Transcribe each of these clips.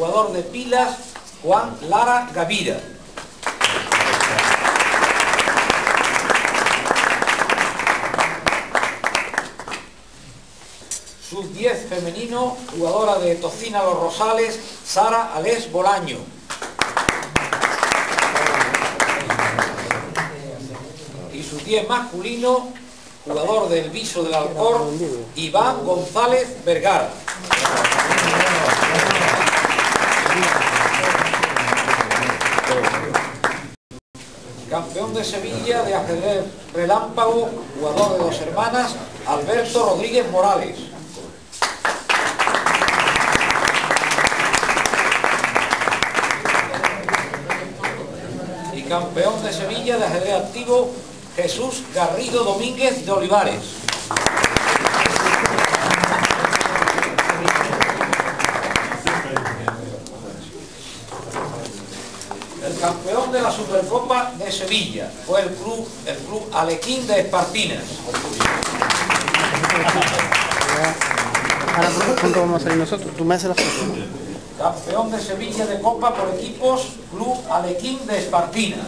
jugador de Pilas, Juan Lara Gavira. Sub-10 femenino, jugadora de Tocina Los Rosales, Sara Alés Bolaño. Y sub-10 masculino, jugador del Viso del Alcor, Iván González Vergara. Campeón de Sevilla de ajedrez relámpago, jugador de Dos Hermanas, Alberto Rodríguez Morales. Y campeón de Sevilla de ajedrez activo, Jesús Garrido Domínguez de Olivares. El campeón de la Supercopa de Sevilla fue el club Alequín de Espartinas. Ahora pronto vamos a salir nosotros, tú me haces la foto. Campeón de Sevilla de Copa por equipos, Club Alequín de Espartinas.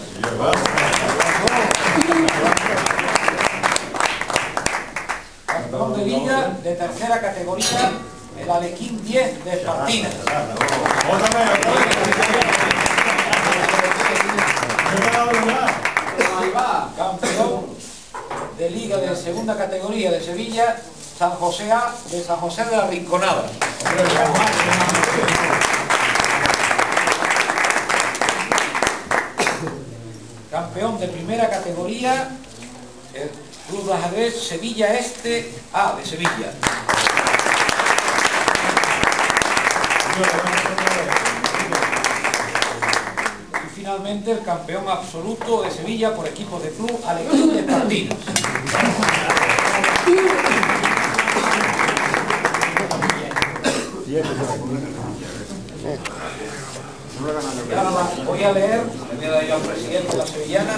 Campeón de Liga de tercera categoría, el Alequín 10 de Espartinas. Campeón de Liga de segunda categoría de Sevilla, San José A de San José de la Rinconada. Campeón de primera categoría, el Club de Ajedrez Sevilla Este A de Sevilla. Y finalmente el campeón absoluto de Sevilla por equipos de Club Alequín de Espartinas. Y ahora voy a leer, le voy a dar yo al presidente de la Sevillana.